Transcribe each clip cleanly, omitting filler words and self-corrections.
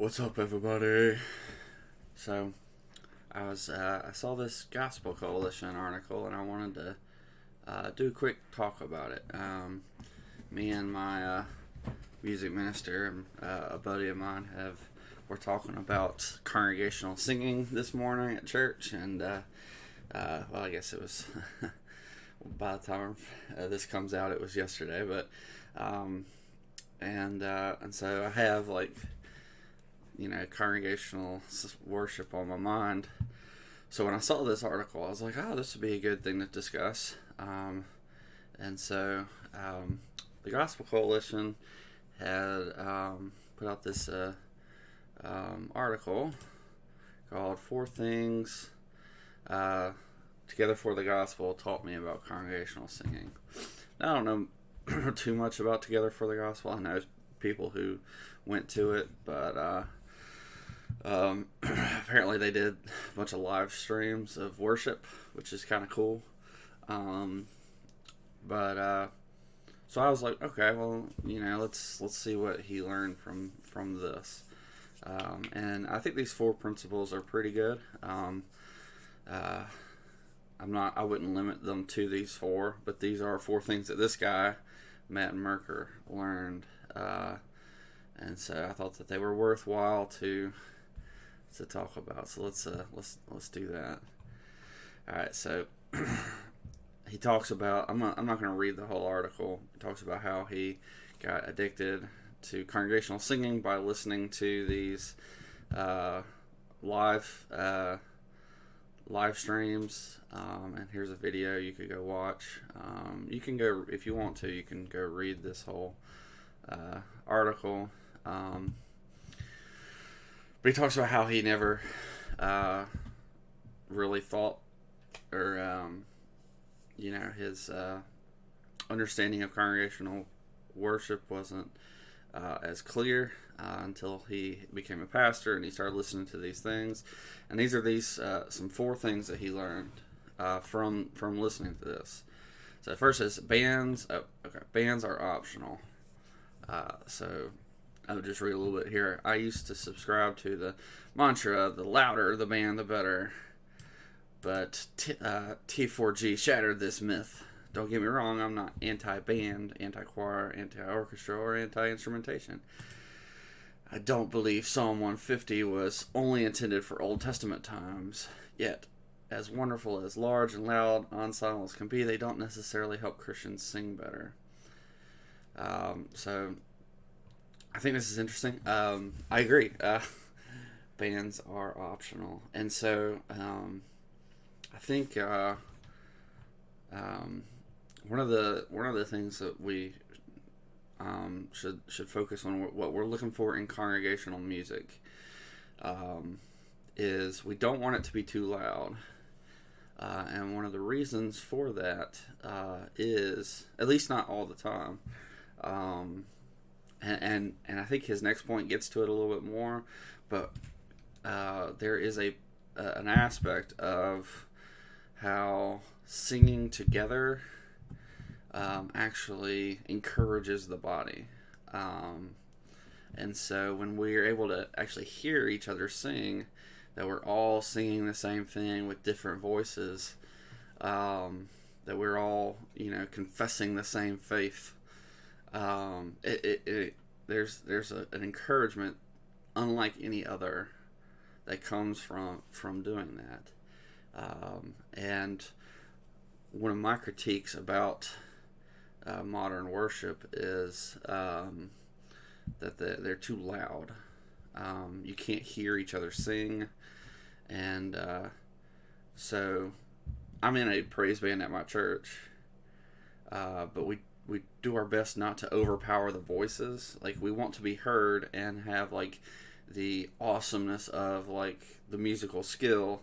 What's up, everybody? So, I saw this Gospel Coalition article, and I wanted to do a quick talk about it. Me and my music minister, a buddy of mine, we're talking about congregational singing this morning at church, and well, I guess it was by the time this comes out, it was yesterday, but and so I have congregational worship on my mind. So when I saw this article, I was like, oh, this would be a good thing to discuss. And so the Gospel Coalition had put out this article called Four Things Together for the Gospel Taught Me About Congregational Singing. Now, I don't know too much about Together for the Gospel. I know people who went to it, but apparently they did a bunch of live streams of worship, which is kind of cool. So I was like, okay, well, let's see what he learned from this. And I think these four principles are pretty good. I wouldn't limit them to these four, but these are four things that this guy, Matt Merker, learned. And so I thought that they were worthwhile to talk about. So let's do that. All right. So he talks about. I'm not going to read the whole article. He talks about how he got addicted to congregational singing by listening to these live streams. And here's a video you could go watch. You can go, if you want to. You can go read this whole article. But he talks about how he never really thought, or his understanding of congregational worship wasn't as clear until he became a pastor and he started listening to these things. And these are some four things that he learned from listening to this. So first is bands. Bands are optional. So I'll just read a little bit here. I used to subscribe to the mantra, the louder the band, the better. But T4G shattered this myth. Don't get me wrong, I'm not anti-band, anti-choir, anti-orchestra, or anti-instrumentation. I don't believe Psalm 150 was only intended for Old Testament times. Yet, as wonderful as large and loud ensembles can be, they don't necessarily help Christians sing better. So I think this is interesting. I agree. Bands are optional, and so I think one of the things that we should focus on, what we're looking for in congregational music, is we don't want it to be too loud. And one of the reasons for that is, at least not all the time, and I think his next point gets to it a little bit more, but there is an aspect of how singing together actually encourages the body. And so when we're able to actually hear each other sing, that we're all singing the same thing with different voices, that we're all, confessing the same faith, there's an encouragement unlike any other that comes from doing that. And one of my critiques about modern worship is that they're too loud. You can't hear each other sing, and so I'm in a praise band at my church, but we do our best not to overpower the voices. Like, we want to be heard and have the awesomeness of the musical skill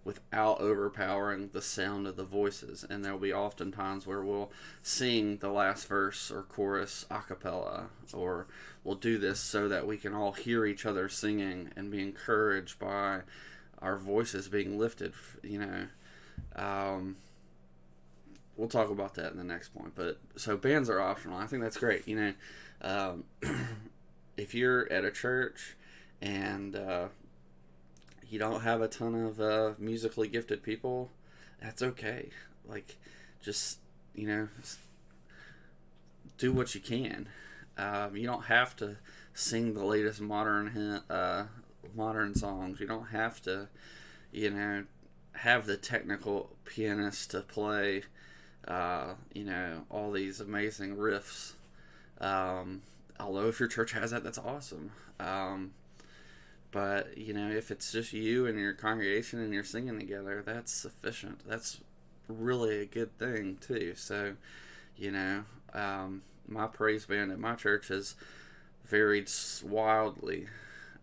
without overpowering the sound of the voices. And there'll be often times where we'll sing the last verse or chorus a cappella, or we'll do this so that we can all hear each other singing and be encouraged by our voices being lifted. We'll talk about that in the next point. But so bands are optional. I think that's great. If you're at a church and you don't have a ton of musically gifted people, that's okay. Like, just, you know, do what you can. You don't have to sing the latest modern songs. You don't have to, you know, have the technical pianist to play, you know, all these amazing riffs. Although if your church has that, that's awesome. But, you know, if it's just you and your congregation and you're singing together, that's sufficient. That's really a good thing, too. So, you know, my praise band at my church has varied wildly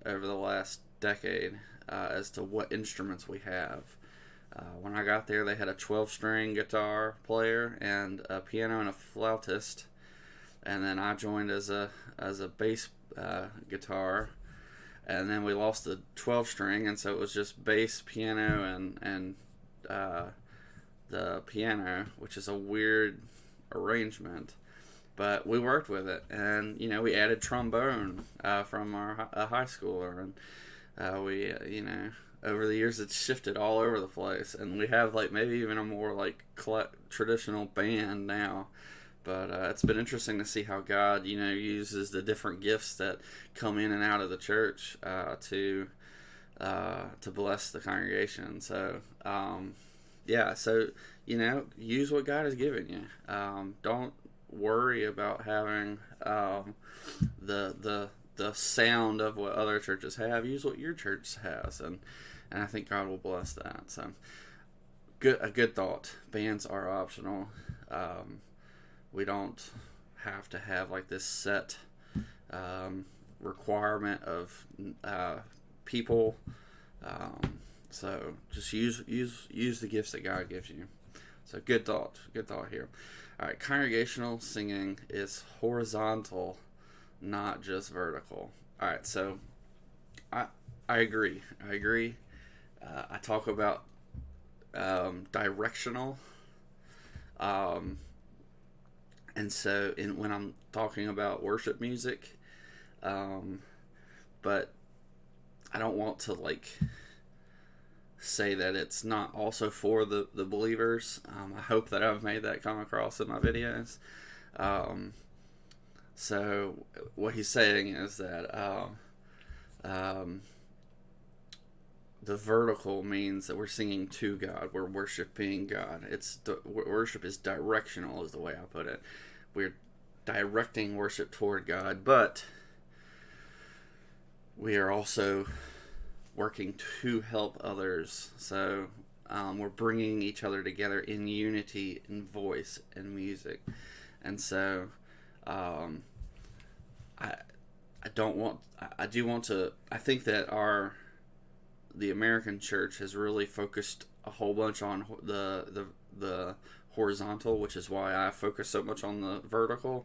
over the last decade as to what instruments we have. When I got there, they had a 12-string guitar player and a piano and a flautist, and then I joined as a bass guitar, and then we lost the 12-string, and so it was just bass, piano, and the piano, which is a weird arrangement. But we worked with it, and, you know, we added trombone from our high schooler, and you know, over the years it's shifted all over the place, and we have like maybe even a more like traditional band now. But it's been interesting to see how God, you know, uses the different gifts that come in and out of the church to bless the congregation. So yeah, so, you know, use what God has given you. Don't worry about having the sound of what other churches have. Use what your church has, and I think God will bless that. So a good thought. Bands are optional. We don't have to have like this set requirement of people. So just use the gifts that God gives you. So good thought here. All right, congregational singing is horizontal, not just vertical. All right, so I agree. I talk about directional, and so when I'm talking about worship music, but I don't want to like say that it's not also for the believers. I hope that I've made that come across in my videos. So what he's saying is that the vertical means that we're singing to God, we're worshiping God. Worship is directional, is the way I put it. We're directing worship toward God, but we are also working to help others. So we're bringing each other together in unity in voice and music. And so I think that the American church has really focused a whole bunch on the horizontal, which is why I focus so much on the vertical.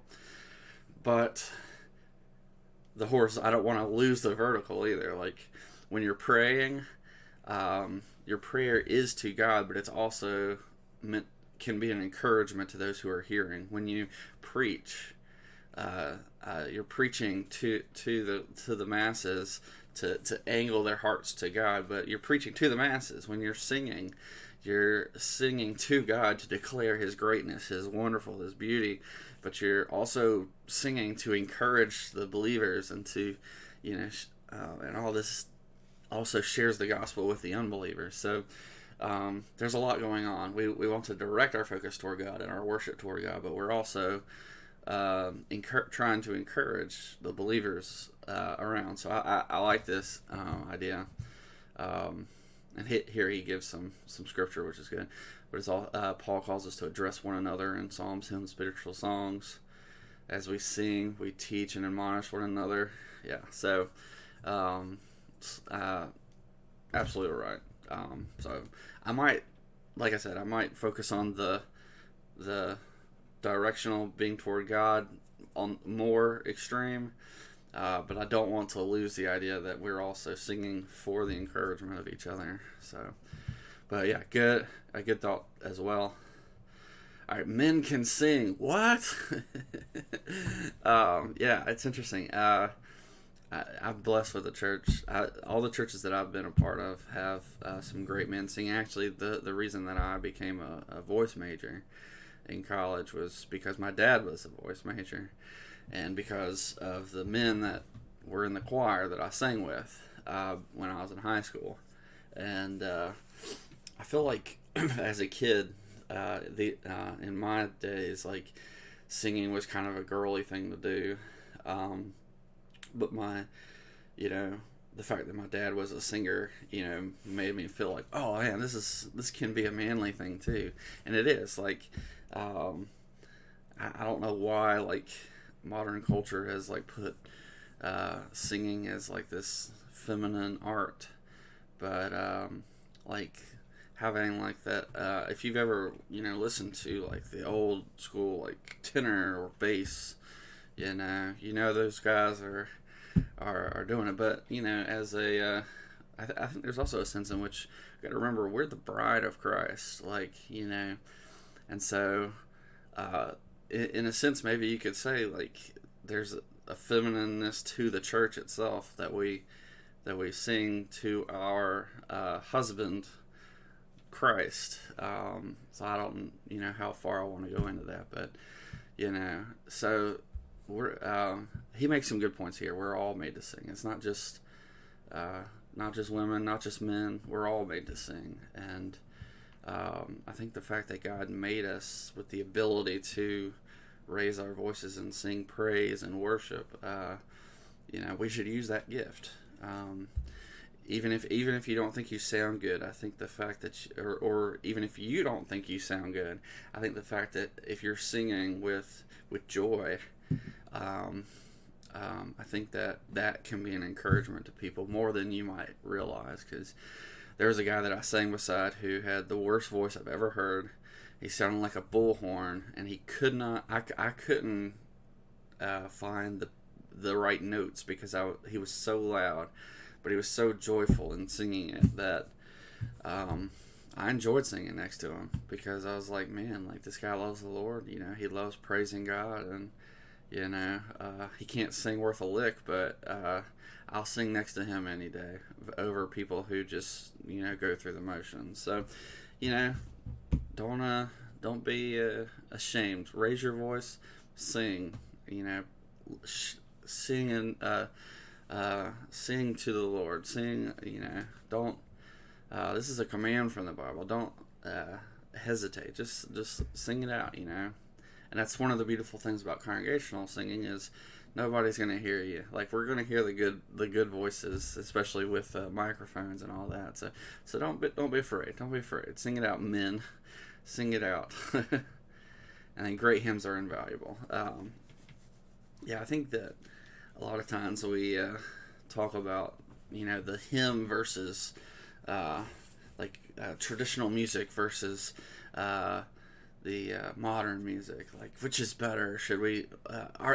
But I don't want to lose the vertical either. Like, when you're praying, your prayer is to God, but it's also can be an encouragement to those who are hearing. When you preach, you're preaching to the masses to angle their hearts to God, but you're preaching to the masses. When you're singing to God to declare His greatness, His wonderful, His beauty, but you're also singing to encourage the believers and to, you know, and all this also shares the gospel with the unbelievers. So there's a lot going on. We want to direct our focus toward God and our worship toward God, but we're also trying to encourage the believers around. So I like this idea. And here he gives some scripture, which is good. But it's all Paul calls us to address one another in psalms, hymns, spiritual songs. As we sing, we teach and admonish one another. Yeah, so absolutely right. So I might focus on the directional being toward God on more extreme, but I don't want to lose the idea that we're also singing for the encouragement of each other. So, but yeah, a good thought as well. All right, men can sing. What? Yeah, it's interesting. I'm blessed with the church. All the churches that I've been a part of have some great men singing. Actually, the reason that I became a voice major in college was because my dad was a voice major, and because of the men that were in the choir that I sang with when I was in high school. And I feel like as a kid, in my days, like singing was kind of a girly thing to do. But you know, the fact that my dad was a singer, made me feel like, oh man, this can be a manly thing too, and it is. Like, I don't know why like modern culture has like put singing as like this feminine art, but like having like that. If you've ever listened to like the old school like tenor or bass, those guys are doing it. But as a I think there's also a sense in which you got to remember we're the bride of Christ, like and so in a sense maybe you could say like there's a feminineness to the church itself that we sing to our husband Christ. So I don't how far I want to go into that, but so we're he makes some good points here. We're all made to sing. It's not just women, not just men. We're all made to sing, and I think the fact that God made us with the ability to raise our voices and sing praise and worship, we should use that gift. Even if you don't think you sound good, I think the fact that or even if you don't think you sound good, I think the fact that if you're singing with joy, I think that can be an encouragement to people more than you might realize. Because there was a guy that I sang beside who had the worst voice I've ever heard. He sounded like a bullhorn, and he could not. I couldn't find the right notes because he was so loud, but he was so joyful in singing it that I enjoyed singing next to him because I was like, man, like this guy loves the Lord. He loves praising God, and he can't sing worth a lick, but I'll sing next to him any day over people who just go through the motions. So don't be ashamed. Raise your voice, sing. Sing and sing to the Lord. Sing. Don't. This is a command from the Bible. Don't hesitate. Just sing it out. And that's one of the beautiful things about congregational singing is nobody's going to hear you. Like we're going to hear the good voices, especially with microphones and all that. So don't be afraid. Don't be afraid. Sing it out, men. Sing it out. And then great hymns are invaluable. I think that a lot of times we talk about the hymn versus traditional music versus the modern music, like which is better? Should we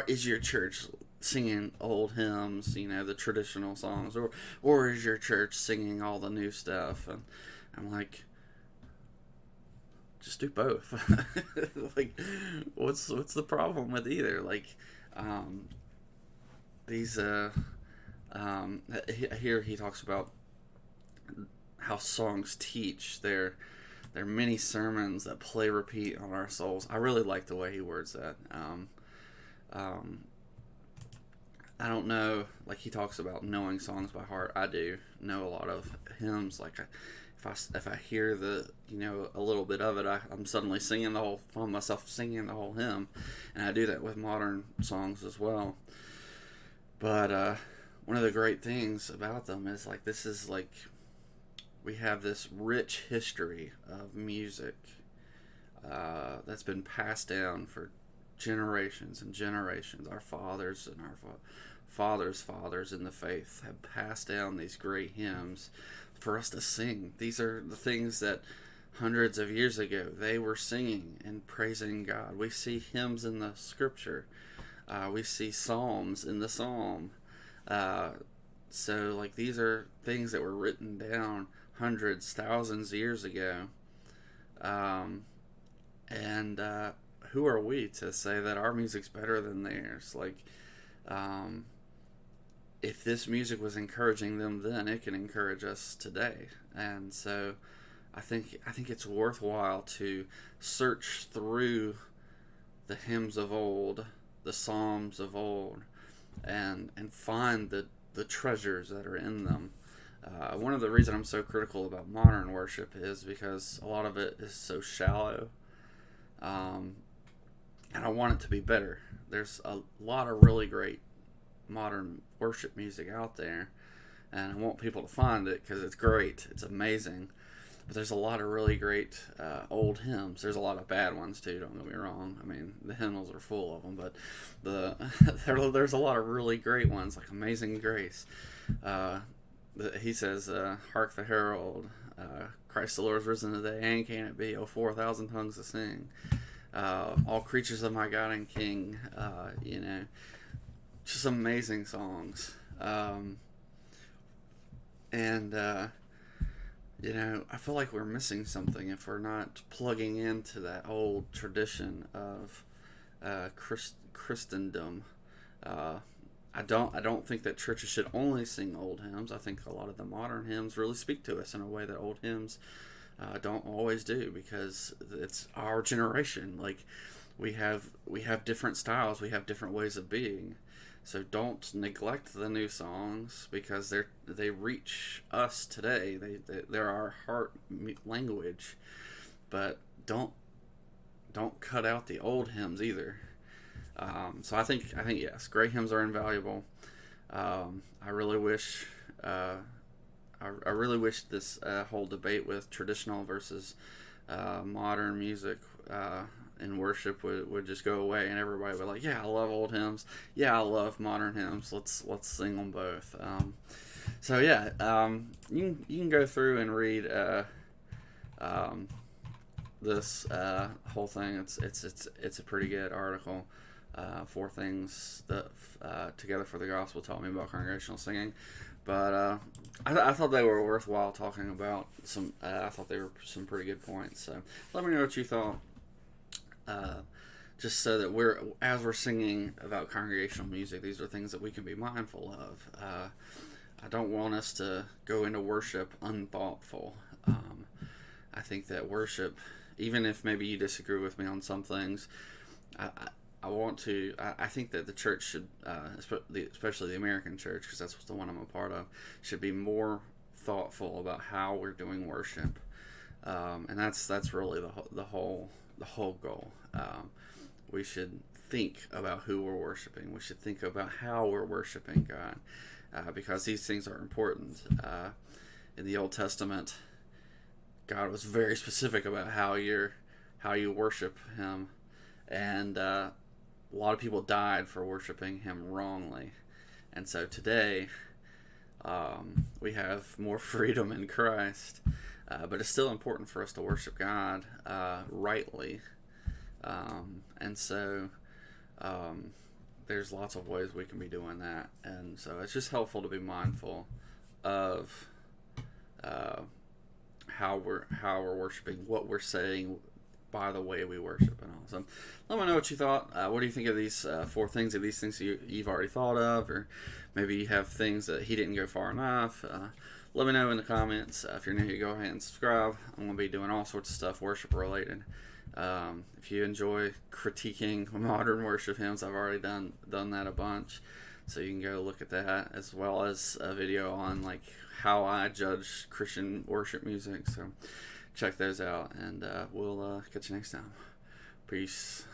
is your church singing old hymns, the traditional songs, or is your church singing all the new stuff? And I'm like, just do both. Like what's the problem with either? Like these here he talks about how songs teach. They're many sermons that play repeat on our souls. I really like the way he words that. I don't know, like he talks about knowing songs by heart. I do know a lot of hymns. Like if I hear a little bit of it, I'm suddenly find myself singing the whole hymn, and I do that with modern songs as well. But one of the great things about them is like this is like we have this rich history of music that's been passed down for generations and generations. Our fathers and our fathers' fathers in the faith have passed down these great hymns for us to sing. These are the things that hundreds of years ago they were singing and praising God. We see hymns in the scripture. We see psalms in the psalm. So like these are things that were written down hundreds, thousands years ago. And who are we to say that our music's better than theirs? Like, if this music was encouraging them then, it can encourage us today. And so I think it's worthwhile to search through the hymns of old, the psalms of old, and find the treasures that are in them. One of the reasons I'm so critical about modern worship is because a lot of it is so shallow, um, and I want it to be better. There's a lot of really great modern worship music out there, and I want people to find it because it's great, it's amazing. But there's a lot of really great old hymns. There's a lot of bad ones too. Don't get me wrong. I mean, the hymnals are full of them, but there's a lot of really great ones, like Amazing Grace. Uh, he says, "Hark the herald, Christ the Lord is risen today, and can it be? Oh, 4,000 tongues to sing. All creatures of my God and King." Just amazing songs. And I feel like we're missing something if we're not plugging into that old tradition of Christendom. I don't think that churches should only sing old hymns. I think a lot of the modern hymns really speak to us in a way that old hymns don't always do, because it's our generation. Like, we have different styles, we have different ways of being. So don't neglect the new songs, because they reach us today. They're our heart language, but don't cut out the old hymns either. So I think yes, great hymns are invaluable. I really wish I really wish this whole debate with traditional versus modern music in worship would just go away, and everybody would be like, yeah, I love old hymns, yeah, I love modern hymns, let's sing them both. So yeah, you can go through and read this whole thing. It's a pretty good article. Four things that Together for the Gospel taught me about congregational singing. But I thought they were worthwhile talking about. I thought they were some pretty good points. So let me know what you thought. Just so that as we're singing about congregational music, these are things that we can be mindful of. I don't want us to go into worship unthoughtful. I think that worship, even if maybe you disagree with me on some things, I think that the church should, especially the American church, because that's the one I'm a part of, should be more thoughtful about how we're doing worship, and that's really the whole goal. We should think about who we're worshiping. We should think about how we're worshiping God, because these things are important. In the Old Testament, God was very specific about how you worship Him, and a lot of people died for worshiping Him wrongly. And so today, we have more freedom in Christ, but it's still important for us to worship God rightly. And so there's lots of ways we can be doing that, and so it's just helpful to be mindful of how we're worshiping, what we're saying by the way we worship, and all. So let me know what you thought. What do you think of these four things? Are these things you've already thought of, or maybe you have things that he didn't go far enough? Let me know in the comments. If you're new here, go ahead and subscribe. I'm going to be doing all sorts of stuff worship related. If you enjoy critiquing modern worship hymns, I've already done that a bunch, so you can go look at that, as well as a video on like how I judge Christian worship music. So check those out, and we'll catch you next time. Peace.